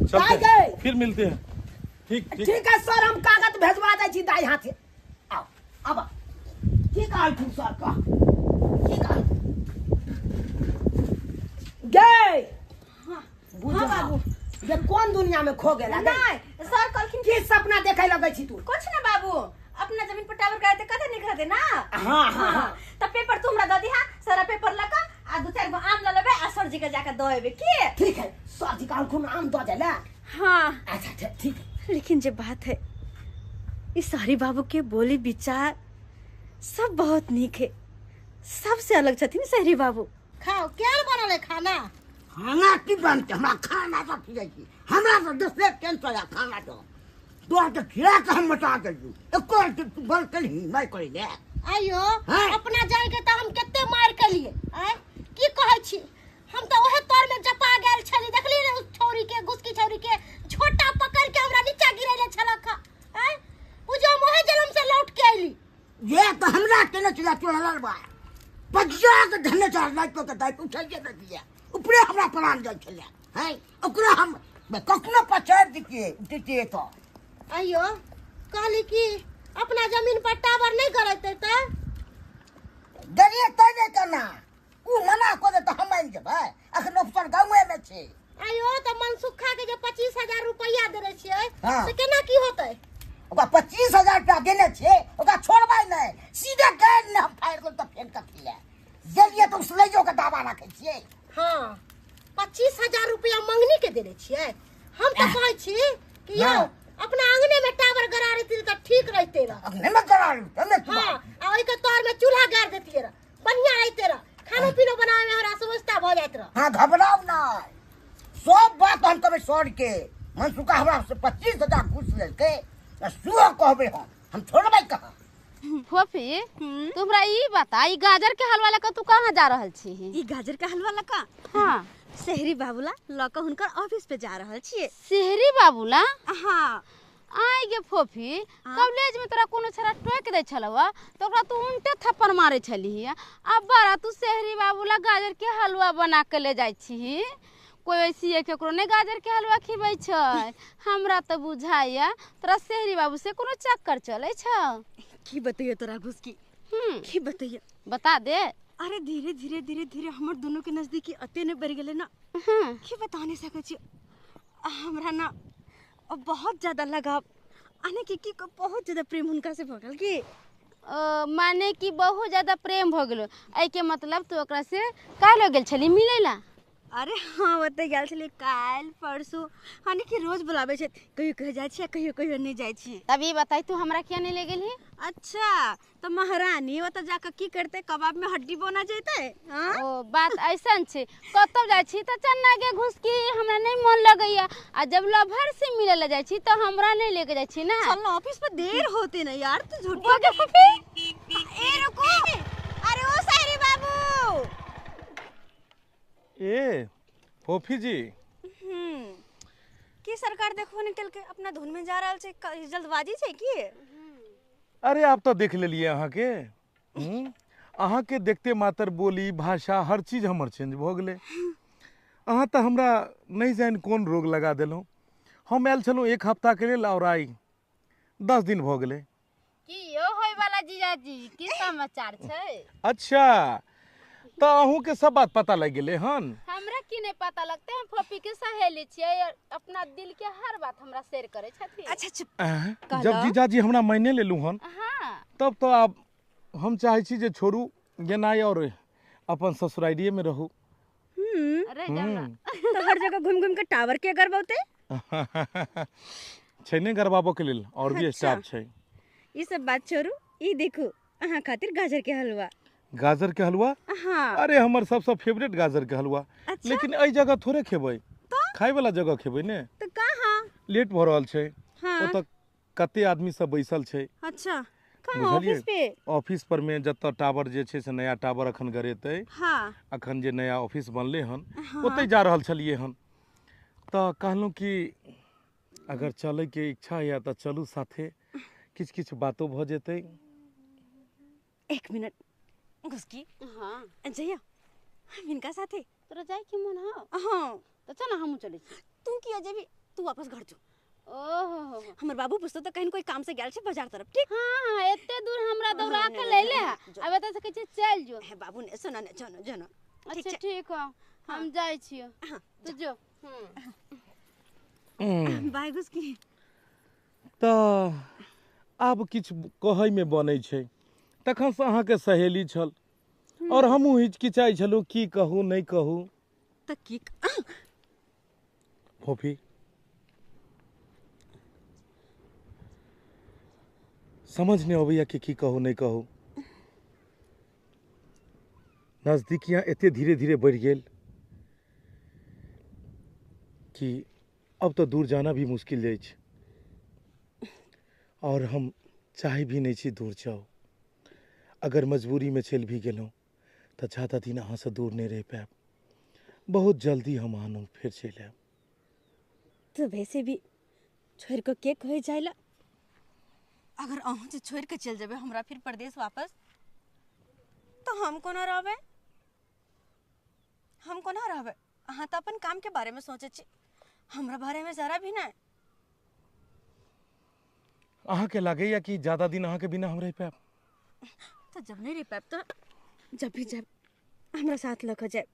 चलते हैं फिर मिलते हैं। ठीक ठीक ठीक है सर हम कागज भेजवा दे छी दाई हाथे। आओ अब की कहल तू सर का की कहल गे हाँ बाबू ये कौन दुनिया में खो गेला? नहीं सर कलखिन की सपना देखे लगे छी तू? कुछ ना बाबू अब अपना जमीन पर टावर कराते कदे नहीं करते ना। हाँ हाँ हाँ तो पेपर तुमरा दे दी। हां सारा पेपर लका आ दो चार गो आम ले लेबे आ सर जी के जाके देबे की। ठीक है सर जी का खून आम दो देला। हां अच्छा ठीक है। लेकिन जो बात है इस सारी बाबू के बोली विचार सब बहुत नीक है, सबसे अलग छथिन सहरी बाबू। खाओ क्या बनल है खाना? खाना की बनते हमरा खाना तो ठीक है हमरा तो दूसरे टेंशन है खाना तो तो खिला के हम बता दे एको तू बल कर ही नहीं कर ले। आइयो हाँ? अपना जाय के त हम केते मार के लिए आय की कहै छी हम त ओहे तोर में जपा गेल छली देखली ने उस छौरी के गुस्की छौरी के छोटा पकड़ के हमरा नीचे गिरैले छलक आय पूजो मोहे जन्म से लौट के आइली। ये तो हमरा के न चला चोला बा पज्जा के धने चार लाइक तो दाई तू चल जे दिया ऊपरे हमरा प्राण जाय छले है ओकरा हम कखनो पछाड़ दिए तो आइयो कहली कि अपना जमीन पर टावर नहीं करते त दरिए तय नहीं करना ऊ मना कर दे तो हम आइल जेबै अखन ऑप्शन गांवे में छे। आइयो त मनसुखा के जो 25,000 रुपया देले छियै हाँ। से केना की होतै? ओकरा 25,000 रुपया देने छे ओकरा छोड़बै नहीं सीधे गैर ने हम फायर कर तो फेन कर ले जलिए तो उस लइयो के दावा रखे छिए। हाँ 25,000 रुपया मंगनी के देले छियै हम त कहै छी कि यो हाँ। अपना आंगने में टावर गड़ा रही तो ठीक रहते रह। अगने में करा लू हमें तू हाँ आ ओई के तौर में चूल्हा गाड़ देती रह बढ़िया रहते रह खाना पीना बनावे में हमरा समझता भ जात रह। हां घबराओ ना सब बात हम तबे छोड़ के मनसुका हमरा से 25,000 घूस ले के सुआ कहबे हम छोड़बै कहां। फूफी तुमरा ई बता ई गाजर के हलवा लेकर तू कहाँ जा रहल छी? ई गाजर का हलवा लका हाँ सहरी बाबूला लका हुनकर ऑफिस पे जा रहल छिए। शहरी बाबूला हाँ आई गे फोफी कॉलेज में तोरा कोनो छरा टोक दे छलवा तो ओकरा तू उल्टे थप्पड़ मारे छली अब बारा तू शहरी बाबूला गाजर के हलवा बना के ले जाई छी। कोई ऐसी है केकरो ने गाजर के हलवा खिबै छै हमरा तो बुझाइया तोरा शहरी बाबू से कोनो चक्कर चलै छ। की बताइए तोरा घुसकी की बताइए बता दे। अरे धीरे धीरे धीरे धीरे हमर दोनों के नजदीकी अते ने बढ़ गेले ना की बता नहीं सकै छी हमरा ना बहुत ज्यादा लगाव आने की बहुत ज्यादा प्रेम हुनका से भगल की माने कि बहुत ज्यादा प्रेम हो गेलो आई के मतलब तू ओकरा से काल हो गेल छली मिलेला? अरे हाँ ओते गेल छली काल परसों हानि की रोज बुलावे छै कहियो कह जाय छी कहियो कहियो नहीं जाय छी। तभी बताई तू हमरा किया नहीं ले गेली? अच्छा तो महारानी ओत जाकर की करते कबाब में हड्डी बना जैते। हां ओ बात ऐसन छे कतौ जाय छी त चन्ना के घुस की हमरा नहीं मन लगैया आ जब लभर से मिले ले जाय छी त हमरा नहीं लेके जाय छी ना। चल ऑफिस पे देर होते ना यार तू झूठ ओ के फुफी ए रुको अरे ओ सायरी बाबू ए फोफी जी की सरकार देखो निकल के अपना धुन में जा रहल छै जल्दबाजी छै की? अरे आप तो देख लेलिए अहाँ के अहाँ के देखते मात्र बोली भाषा हर चीज हमर चेंज भ गेले। अहाँ तो हमरा नहीं जान कौन रोग लगा देलहुँ। हम आयल छलहुँ 1 हफ्ता के लेल और आई 10 दिन भ गेले। की यो होय वाला जीजाजी की समाचार छै? अच्छा तो अहूँ के सब बात पता लग गेले हन? हमरा की नहीं पता लगते हम फोफी के सहेली छियै और अपना दिल के हर बात हमरा शेयर करे छथि। अच्छा चुप जब जीजाजी हमरा मायने लेलू हन हां तब तो आप हम चाहे छी जे छोड़ू गेनाई और अपन ससुरालिये में रहू। अरे जाना तो हर जगह घूम घूम के टावर के गरबौते छै ने गरबाबो के लेल और भी स्टाफ छै। ई सब बात छोड़ू ई देखो अहाँ खातिर गाजर के हलवा। गाजर के हलवा? हाँ अरे हमर सबसे फेवरेट गाजर के हलवा। अच्छा? लेकिन एई जगह थोड़े खेबै खाए वाला जगह खेबै ने तो कहाँ? लेट भ रहल छै। हाँ। ओतऽ कते आदमी सब बैसल छै। अच्छा कहाँ ऑफिस पे? ऑफिस पर में जतऽ टावर जे छै से नया टावर अखन गरेतै हाँ अखन जे नया ऑफिस बनले हन ओतै जा रहल छलिए हन तऽ कहलहुँ कि अगर चलै के इच्छा या तऽ चलू साथे किछ किछ बातो भ जेतै। 1 मिनट घुसकी हां जइया हम इनका साथे तोरा जाय के मन हो? हाँ तो चल हमहू चले छी। तू किया जेबी तू वापस घर जो। ओहो हमर बाबू पुछतो तो कहीं कोई काम से गेल छे बाजार तरफ ठीक? हां एते दूर हमरा दौड़ा के ले ले अब एत से कहै चल जो। है बाबू ने सुना ने जानो जानो अच्छा ठीक है हम जाय छियो तू जो। बाय घुसकी तऽ आब किछु कहैमे बनै छै। तखन से अहाँके सहेली छल और हमहूँ हिचकिचाइ छलहुँ की कहू नहीं कहू। तो की फोफी समझ नहीं अबैया कि की कहू नहीं कहू। नजदीकियां एते धीरे धीरे बढ़ गेल कि अब तो दूर जाना भी मुश्किल अछि और हम चाहे भी नहीं छी दूर जाओ। अगर मजबूरी में चल भी गेलहुँ तो ज्यादा दिन अहाँ से दूर नहीं रह पाएब। बहुत जल्दी हम आनू फिर चल आएब। तो वैसे भी छोड़ को के कहे जाइला। अगर अहूँ से छोड़ के चल जाबे हमरा फिर प्रदेश वापस तो हम कोना रहबे। हम कोना रहबे। अहाँ तो अपन काम के बारे में सोचे छी, हमरा बारे में जरा भी नहीं। अहाँ के लागैया कि ज्यादा दिन अहाँ के बिना हम रह पाएब। तो जब नहीं रह पाएब तो जब भी जब हमरा साथ लख जाए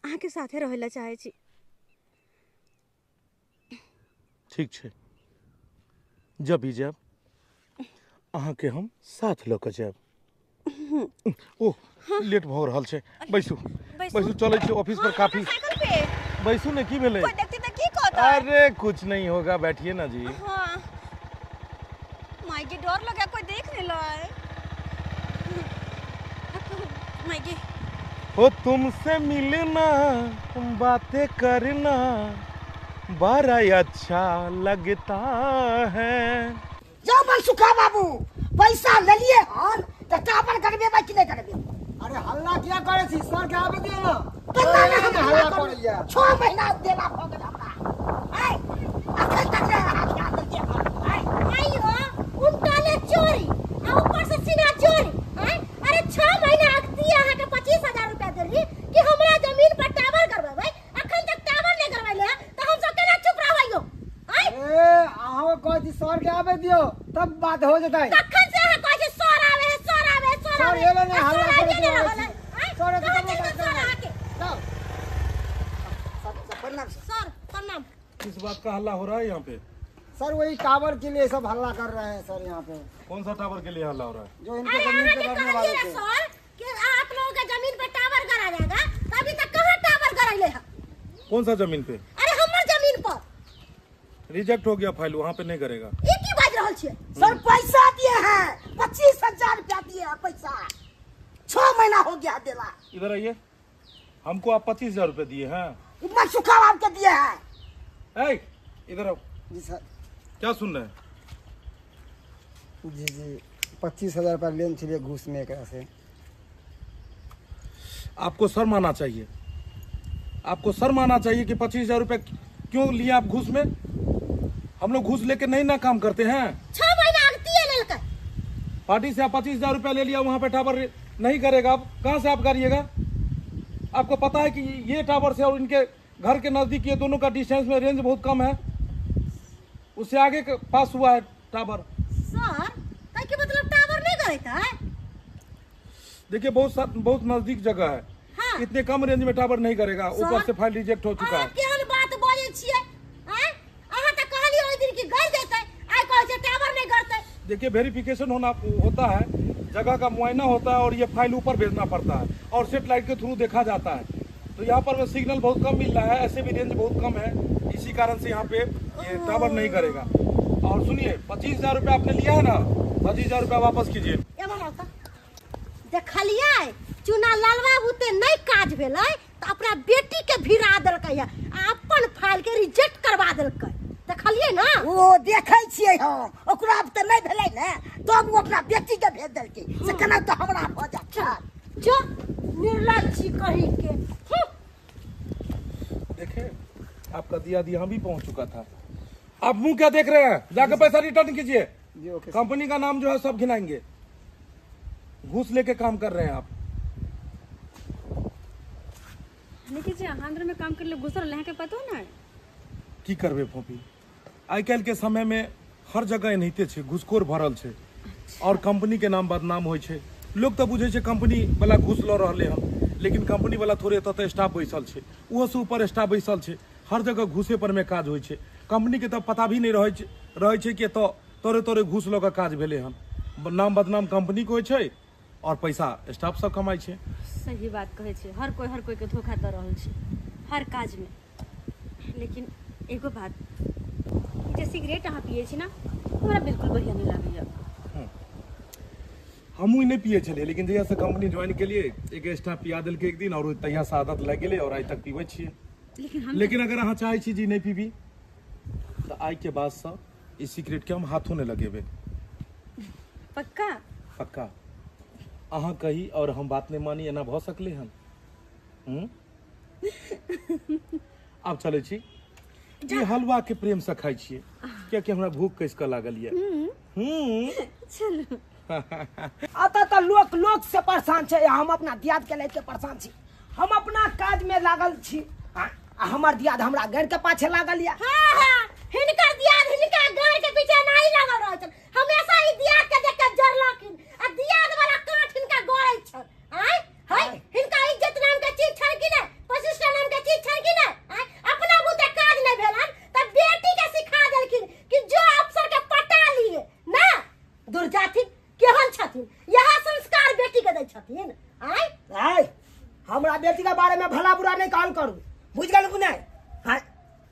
अहाँ के साथे रहेला चाहे छी। ठीक छै, जब भी जाब अहाँ के हम साथ ल के जाब। ओह लेट भ रहल छै, बैसू बैसू चलै छी ऑफिस पर। काफी साइकिल पे बैसू ने, की भेलै? कोई देखती तो की कहता। अरे कुछ नहीं होगा, बैठिए ना जी। हाँ मायके डर लगा कोई देख नहीं लाए। मायके हो तुमसे मिलना बातें करना बड़ा अच्छा लगता है। जाओ मनसुखा बाबू पैसा ले लिए हन तो टावर करबे बा कि नहीं करबे। अरे हल्ला क्या करे छी? सर के आवे दियो ना। कितना में हम हल्ला करैया? 6 महीना देना हो गेल हमरा। आई अखन तक रे हाथ का दे आई आइयो उल्टा ने चोरी आ ऊपर से सीना चोरी। अरे 6 महीना अखती अहाँ के 25,000 रुपया देली कि हमरा जमीन पर टावर करबेबै। अखन तक टावर नहीं करबैले त हम सब केना चुप रहबैयो? ए अहाँ कहै छी सर के आवे दियो तब बात हो जेतै। तखन से अहाँ कहै छी सर आवे सर आवे सर सर आवे। एले ने हल्ला करे नहीं छी। रहलै। सर के कहाँ तो चलि बात सर करे। अहाँ के? जाओ सब प्रणाम सर प्रणाम। किस बात का हल्ला हो रहा है यहाँ पे? सर। वही टावर के लिए सब हल्ला कर रहे हैं सर यहाँ पे, कौन सा टावर के लिए हल्ला हो रहा है? जो इनके अरे जमीन हमने पे भी करने कहा वाले कि थे। सर कि आप लोगों के जमीन पे टावर करा जाएगा, तो अभी तक कहाँ टावर कराइले है? कौन सा जमीन पे? अरे हमर जमीन पर रिजेक्ट हो गया फाइल, वहाँ पे नहीं करेगा। ये की बात रहल छियै? सर पैसा दिए हैं 25,000 रुपया दिए हैं पैसा। 6 महीना हो गया देला। इधर आइए, हमको आप 25,000 रुपए दिए हैं। मनसुखा बाबू के दिए हैं। ए, इधर आओ। जी सर। क्या सुन रहे हैं? जी 25,000 रुपया लेन छलिए घूस में एकरा से। आपको शर्म आना चाहिए। आपको शर्म आना चाहिए कि 25,000 रुपए क्यों लिए आप घूस में? हम लोग घूस लेके नहीं ना काम करते हैं। 6 महीना अगतिए लेलकै। पार्टी से आप 25,000 रुपया ले लिया, वहाँ पे टावर नहीं करेगा। आप कहाँ से आप करिएगा? आपको पता है कि ये टावर से और इनके घर के नजदीक ये दोनों का डिस्टेंस में रेंज बहुत कम है, उससे आगे के पास हुआ है टावर। सर तै के मतलब टावर नहीं करैता है? देखिए बहुत नजदीक जगह है। हाँ। इतने कम रेंज में टावर नहीं करेगा। ऊपर से फाइल रिजेक्ट हो चुका अहाँ है। केहन बात बजै छियै? हैं? अहाँ त कहलियै ओइ दिन कि गल जेतै, आइ कहै छै टावर नहीं करतै। देखिए वेरिफिकेशन होता है, जगह का मुआयना होता है और ये फाइल ऊपर भेजना पड़ता है और सेटेलाइट के थ्रू देखा जाता है। तो यहाँ पर सिग्नल बहुत कम मिल रहा है, ऐसे भी रेंज बहुत कम है, इसी कारण से यहाँ पे ये टावर नहीं करेगा। और सुनिए 25,000 रुपया आपने लिया है ना, 25,000 रुपया वापस कीजिए। देखलियै चुना लालवा बुते नहीं काज भेलै त अपना बेटी के भिड़ा देलकै है, अपन फाइल के रिजेक्ट करवा देलकै। देखलियै ना? वो देखे छियै हम, ओकरा अब त नहीं भेलै ने, तब वो अपना बेटी के भेज देलकै से केना तो हमरा हो जात। जो निर्लज्जी कही के। देखिए आपका दिया यहाँ भी पहुंच चुका था। आप मुंह क्या देख रहे हैं? जाकर पैसा रिटर्न कीजिए। जी ओके। कंपनी का नाम जो है सब गिनाएंगे। घूस लेके काम कर रहे हैं आप। लेकिन जे आंध्र में काम करले घुसर लहे के पतो ना। की करबे फोपी, आइ काल्हि के समय में हर जगह एनाहिते छै, घूसखोर भरल छै और कंपनी के नाम बदनाम होइ छै। लोग तो बुझे छै कंपनी वाला घूस ल रहले हन, लेकिन कंपनी वाला थोड़े तते स्टाफ बैसल छै, उहो से ऊपर स्टाफ बैसल छै। हर जगह घूसे पर में काज होइ छै। कंपनी के तो पता भी नहीं रहे छै कि तो तोरे तोरे घूस लऽ कऽ काज भेले हन, नाम बदनाम कंपनी को छै और पैसा स्टाफ सब कमाई छै। सही बात कहै छै, हर कोई के धोखा दऽ रहल छै हर काज में। लेकिन एगो बात, जे सिगरेट अहाँ पिए छी ना, हमरा बिल्कुल बढ़िया नहीं लागैया। हमहूँ नहीं पिए छलिए, लेकिन जहिया से कंपनी ज्वाइन केलिए एक स्टाफ पिया देलकै एक दिन, और तहिया से आदत लग गेलै और आइ तक पीबै छियै। लेकिन अगर अहाँ चाहै छी जी नहीं पीबी तो आइ के बाद से ई सिगरेट के हम हाथों नहीं लगेबै। पक्का? पक्का। अहाँ कही और हम बात नहीं मानी, एना भऽ सकलै हन? अब चलै छी, ये हलवा के प्रेम से खाई छियै, कियाकि हमरा भूख कैस के लागल ये। चलो। आता तो लोक से परेशान छे, हम अपना दियाद के लेके परेशान छी। हम अपना काज में लागल छी, हमर दियाद हमरा घर के पाछे लागल या। हाँ हाँ, हिनकर दियाद हिनका घर के पीछे नहीं लागल रहल छन, हमेशा ही दियाद के देख के जरलखिन, आ दियाद वाला काठ हिनका गोड़ै छन। आय हाय, हिनका इज्जत नाम के चीज छन कि नै, प्रतिष्ठा नाम के चीज छन कि नै? आय अपना बुते काज नहीं भेलन त बेटी के सिखा देलखिन कि जो अफसर के पटा लिए ना, दुर्जाथिन केहन छथिन, यह संस्कार बेटी के दै छथिन। आय हमरा बेटी के बारे में भला बुरा नहीं कहल करू, बुझ गेल कि नहीं? हाय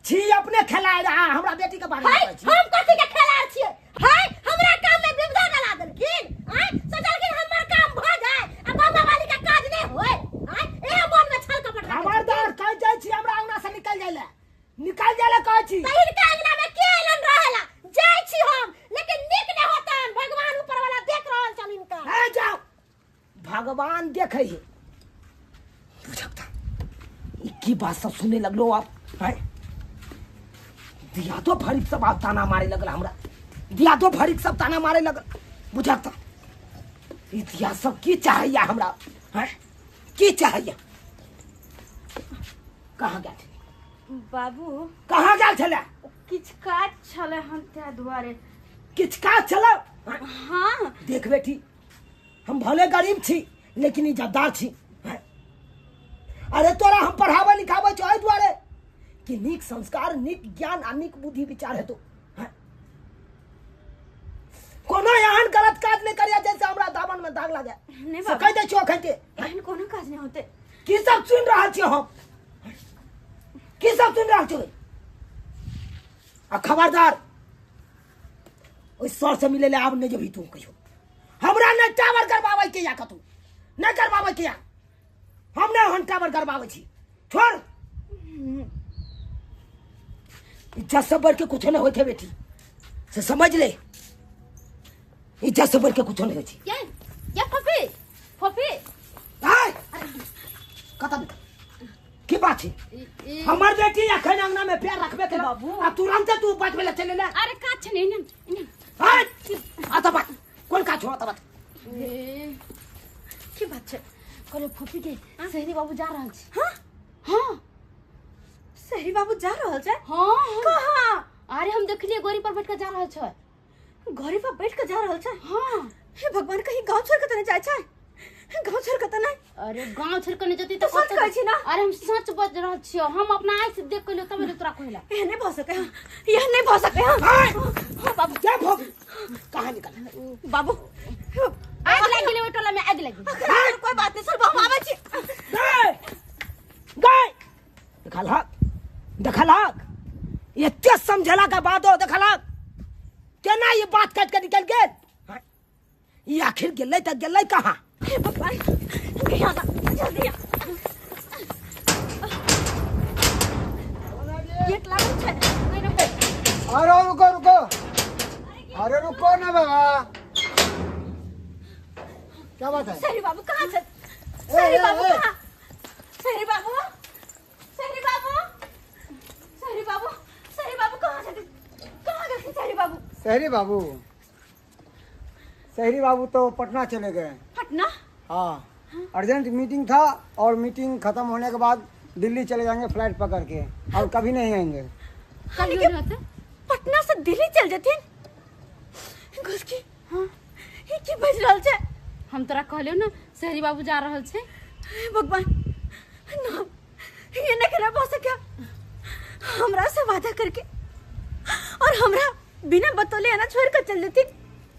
छी अपने खेलाए रहा, हमरा बेटी के बारे में कहै छी। हम कथि के खेलाड़ छियै? हाय हमरा काम में विविधा गला देलखिन। आय सोचलखिन हमर काम भ जाय आ बाबा वाली का काज नहीं होय। आय ए मन में छल कपट राखै। खबरदार कह जाय छी हमरा अंगना से निकल जाय ले कहै छी। तहिर के अंगना में के एलन रहेला? जाय छी हम, लेकिन निक नहीं होतन, भगवान ऊपर वाला देख रहल छन इनका। ए जाओ, भगवान देखे है। बुझता ई की बात सब सुने लगलो आप? हैं दिया तो फरीक सब आप ताना मारे लगल, हमरा दिया तो फरीक सब ताना मारे लगल। बुझता ई दिया सब की चाहिए हमरा? हैं की चाहिए? कहाँ गया थे बाबू? कहाँ गया छले? किछ काज छले हम त्या दुआरे। किछ काज छले? हाँ। देख बेटी, हम भले गरीब छी लेकिन इज्जतदार छी। अरे तोरा हम पढ़ावे लिखावे छ एहि दुआरे कि नीक संस्कार, नीक ज्ञान आ नीक बुद्धि विचार हेतु। कोनो एहन गलत काज नहीं करिया जैसे हमरा दामन में दाग लगे। नहीं से कह दे छियो खैते एहन कोनो काज नहीं होते। की सब सुन रहल छियो हम? की सब सुन रहल छियो? आ खबरदार ओइ सर से मिले ले आब नहीं जबी तू कहियो। हमरा ने टावर करवावे के या कतू नहीं करवावे के या, हमने हन टावर करवावे छी। छोड़, इज्जत से बढ़ के कुछ नहीं होते बेटी, से समझ ले। इज्जत से बढ़ के कुछ नहीं होती। ये फफी फफी हाय खत्म की बात है? हमर बेटी अखन अंगना में पैर रखबे के बाबू, आ तुरंत तू बात में चले ले। अरे का छ नहीं हाय आता बात कोन का छोड़ा बात की बात है? कहले फफी के शहरी बाबू जा रहल छै। हाँ हाँ शहरी बाबू जा रहल छै? हाँ कहाँ? अरे हम देखलिए गोरी पर बैठ के जा रहल छै। गोरी पर बैठ के जा रहल छै? हाँ। हे भगवान, कहीं गांव छोड़ के त नहीं जाय छै? गांव छोड़ के त नहीं? अरे गांव छोड़ के नहीं जती तो सच कहै छी ना? अरे हम सच बज रहल छियो, हम अपना आँख से देख के लियो तबे तोरा कहला। यह नहीं भ सके। यह नहीं भ सके। हाय हाँ बाबू। क्या भोग कहां निकल बाबू आग लगी ले टोला में आग लगी। कोई बात नहीं सर, हम आवे छी। गए गए देखलक ये तेज समझला के बादो देखलक केना ये बात काट के निकल गेल। ये आखिर गेलै त गेलै कहां? हे भगवान, यहाँ ना, जल्दी आ। गेट लागल छै। अरे रुको रुको, अरे रुको ना बाबा, क्या बात है? शहरी बाबू कहाँ छै? शहरी बाबू ए। कहाँ? शहरी बाबू, शहरी बाबू, शहरी बाबू, शहरी बाबू कहाँ छै? कहाँ गए शहरी बाबू? शहरी बाबू तो पटना चले गए। पटना? हाँ, अर्जेंट मीटिंग था और मीटिंग खत्म होने के बाद दिल्ली चले जाएंगे फ्लाइट पकड़ के, और कभी नहीं आएंगे। पटना से दिल्ली चल जथिन? घुसकी हाँ ये की बज रहल छै? हम तोरा कहलियो ना शहरी बाबू जा रहल छै। हे भगवान, ना ये नहीं करा पा सका। हमरा से वादा करके और हमरा बिना बतौले ना छोड़ कर चल देती।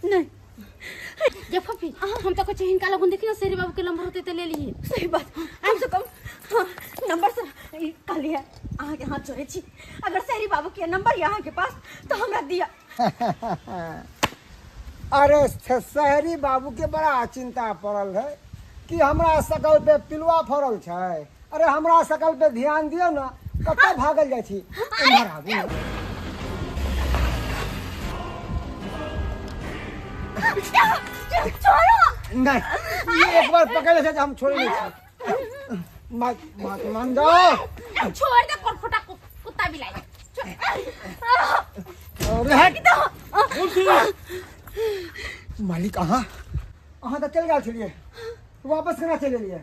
नहीं जब फफी हम तो कुछ हिनका लोगन देखियो शेरी बाबू के नंबर होते तो ले लिए। सही बात, कम से कम हाँ, नंबर से कल है अहाँ के हाथ जोड़े छी। अगर शहरी बाबू के नंबर यहाँ के पास तो हमरा दिया। अरे शहरी बाबू के बड़ा चिंता पड़ल है कि हमरा सकल पे पिलुआ फड़ल छै। अरे हमरा सकल पे ध्यान दियो ना, कतऽ भागल जाइ छी। इम्हर आबू ना। छोड़ो नहीं, ये एक बार पकड़ ले हम छोड़ नहीं छी। मत मत मान जाओ। छोड़ दे कोटफटा कुत्ता बिलाई। अरे मालिक अहाँ तो चल गए छलिए, वापस केना चल एलिए?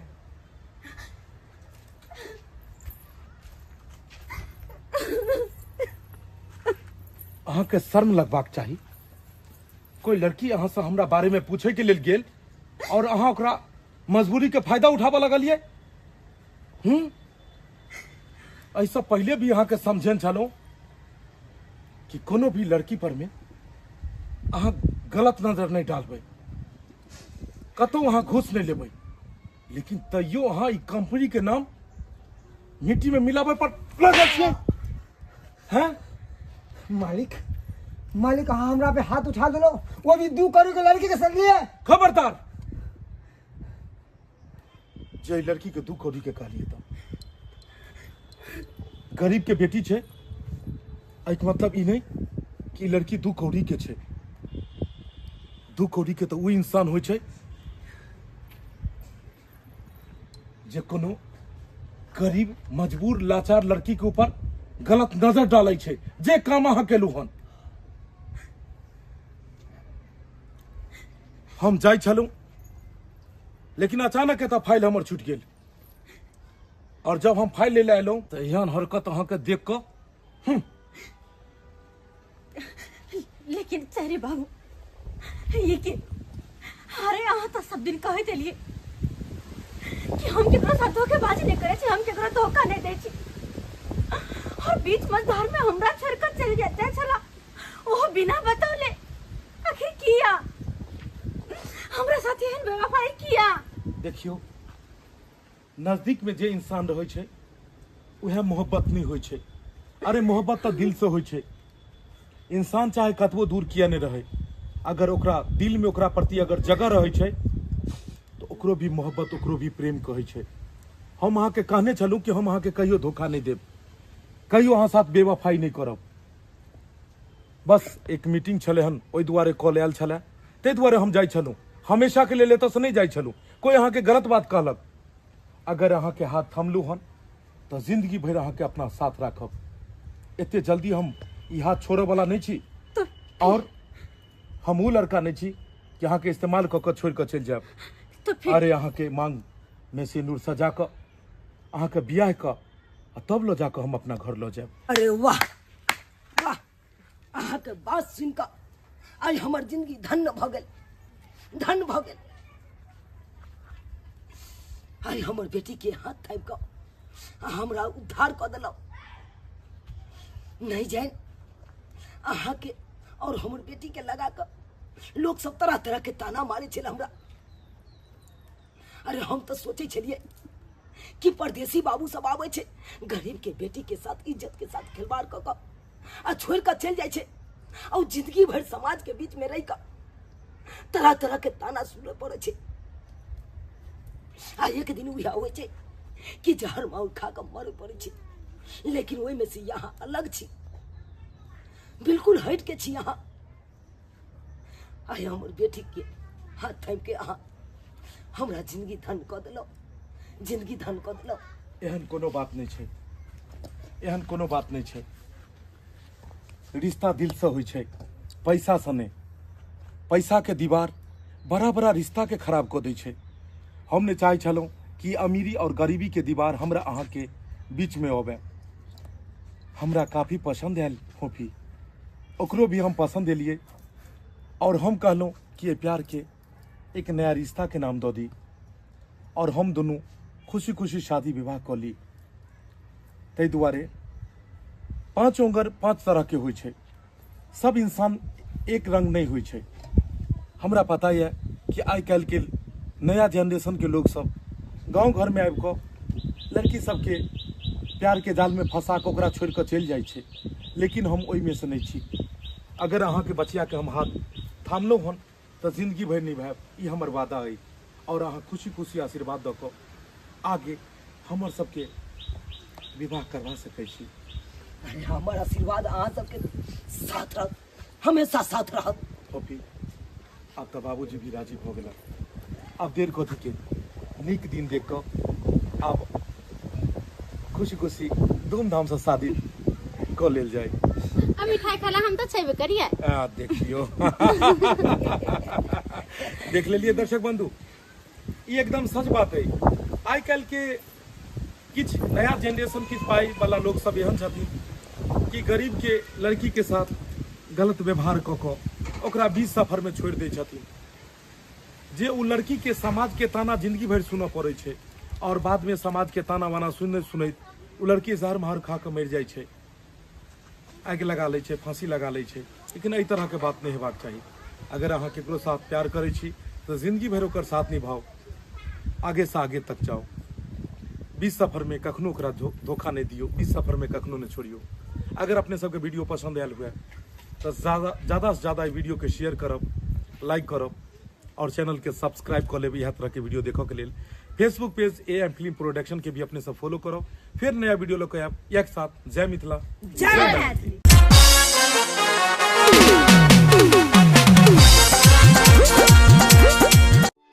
अहाँ के शर्म लगबाक चाही। कोई लड़की अहाँ से हमरा बारे में पूछे के लेल गेल और अहाँ ओकरा मजबूरी के फायदा उठाबऽ लगलिए। ऐसा पहले भी अहाँ के समझन छलहुँ कि कोनो भी लड़की पर में अहाँ गलत नजर नहीं डालबै, कतौ अहाँ घूस नहीं लेबै, लेकिन तैयो अहाँ ई कंपनी के नाम मिट्टी में मिलाबै पर लगल छियै। हैं मालिक मालिक अहाँ हमरा पे हाथ उठा दिलो, वो भी 2 करोड़ के लड़की के संग लिए। खबरदार, जे लड़की के 2 कौड़ी के कहलिए तो गरीब के बेटी छे, एक मतलब ई नहीं कि लड़की 2 कौड़ी के छे। 2 कौड़ी के तो वो इंसान होय छे जे कोनो गरीब मजबूर लाचार लड़की के ऊपर गलत नजर डालै छे, जे काम अहाँ केलू हन। हम जाय छलू, लेकिन अचानक एता फाइल हमर छूट गेल, और जब हम फाइल ले ले एलहुं तो एहन हरकत अहाँ के देख के लेकिन शहरी बाबू ये के अरे अहाँ तो सब दिन कहे देलिए कि हम केकरो साथ धोखेबाजी नहीं करे छी, हम केकरो धोखा नहीं दे छी, और बीच मझधार में हमरा छोड़ कर चल जाते छला, वो बिना बतौले। आखिर किया हमरा साथ एहन बेवफाई किया। देखियो, नजदीक में जे इंसान रहे छे उहे मोहब्बत नहीं होय छे। अरे मोहब्बत तो दिल से होय छे। इंसान चाहे कतबो दूर किया नहीं रहे, अगर ओकरा दिल में ओकरा प्रति अगर जगह रहे छे तो ओकरो भी मोहब्बत, ओकरो भी प्रेम कहे छे। हम अहाँ के कहने छलू कि हम अहाँ के कहियो धोखा नहीं देब, कहियो अहाँ साथ बेवफाई नहीं करब। बस एक मीटिंग छले हन, ओई दुआरे कॉल आयल छले, ते दुआरे हम जाय छलू। हमेशा के लेल एतऽ से नहीं जाय छलू। कोई अहाँ के गलत बात कहलक, अगर अहाँ के हाथ थमलू हन तो जिंदगी भर अहाँ के अपना साथ राखब। एते जल्दी हम ई हाथ छोड़े वाला नहीं छी, और हम वो लड़का नहीं छी कि अहाँ के इस्तेमाल कऽ छोड़ कर चल जाब। तो फिर अरे अहाँ के मांग में सिंदूर सजा कर अहाँ के बियाह कर तब लो जाकर हम अपना घर लो जाब। अरे वाह वाह, अहाँ के बात सुन कर आज हमार जिंदगी धन्य भ गेल, धन्य भ गेल। आई हमर बेटी के हाथ थाम कर हमरा उद्धार कर दिलौ। नहीं जान अहाँ के और हमर बेटी के लगा कर लोग सब तरह तरह के ताना मारे छे हमरा। अरे हम तो सोचे छलिए कि परदेसी बाबू सब आवे छे, गरीब के बेटी के साथ इज्जत के साथ खिलवाड़ कर आ छोड़ कर चल जाए छे, और जिंदगी भर समाज के बीच में रह कर तरह तरह के ताना सुने पड़े छे। आ एक दिन वही आवे छे कि जहर माउर खा कर मरे पड़े छे, लेकिन वही में से यहाँ अलग छी, बिल्कुल हट के छी। यहाँ आय हमर बेटी के हाथ थाम के अहाँ हमरा जिंदगी धन कर दिलौ, जिंदगी धन कर दिलौ। एहन कोनो बात नहीं छे, एहन कोनो बात नहीं छे। रिश्ता दिल से होय छे, पैसा से नहीं। पैसा के दीवार बड़ा बड़ा रिश्ता के खराब कर दै छे। हमने चाहे छलौं कि अमीरी और गरीबी के दीवार हमरा अहाँ के बीच में होवे। हमरा काफी पसंद आयल फोफी, ओकरो भी हम पसंद एलिए, और हम कहलौं कि ये प्यार के एक नया रिश्ता के नाम दो दी, और हम दोनों खुशी खुशी शादी विवाह कर ली। तै दुआरे 5 उंगर 5 तरह के होय छे। सब इंसान एक रंग नहीं हुई छे। हमरा पता है कि आइ काल के नया जनरेशन के लोग सब गांव घर में आबि कऽ लड़की सबके प्यार के जाल में फंसा के ओकरा छोड़ के चलि जाइ छै, लेकिन हम ओहि में से नहीं छी। अगर अहाँ के बचिया के हम हाथ थामलो हन तो जिंदगी भर निभायब, ई हमर वादा है। और अहाँ खुशी खुशी आशीर्वाद दऽ कऽ आगे हमर सबके विवाह करवा सकै छी। अरे हमार आशीर्वाद अहाँ सबके साथ रहत, हमेशा साथ रहत। पपी अब तो बाबूजी भी राजी हो गया। अब देर कथी के, नीक दिन देख कऽ अब खुशी खुशी धूमधाम से शादी कऽ लेल जाए। अब मिठाई खाला हम तो छेबे करिए। देखियो देख लेलिए दर्शक बंधु, ये एकदम सच बात है। आइ काल के किछ नया जनरेशन किछ पाई वाला लोग सब एहन छथिन कि गरीब के लड़की के साथ गलत व्यवहार कऽ कऽ ओकरा बीच सफर में छोड़ दै छथिन, जे उ लड़की के समाज के ताना जिंदगी भर सुनऽ पड़ै छै और बाद में समाज के ताना वाना सुनैत सुनैत उ लड़की जहर मार खा के मर जाइ छै, आगि लगा लै छै, फांसी लगा लै छै। लेकिन एहि तरह के बात नहीं हेबाक चाही। अगर अहाँ केकरो साथ प्यार करै छी तो जिंदगी भर ओकर साथ निभाओ, आगे से आगे तक जाओ। बीच सफर में कखनो ओकरा धोखा नहीं दियो, बीच सफर में कखनो नहीं छोड़ियो। अगर अपने सबके वीडियो पसंद आयल हुए तो ज़्यादा से ज़्यादा वीडियो के शेयर करब, लाइक करब और चैनल के सब्सक्राइब कर लेब। यह तरह के वीडियो देखो के लिए Facebook page AM film production के भी अपने सब फॉलो करो। फिर नया वीडियो लोग एक साथ। जय मिथिला, जय मैथिली।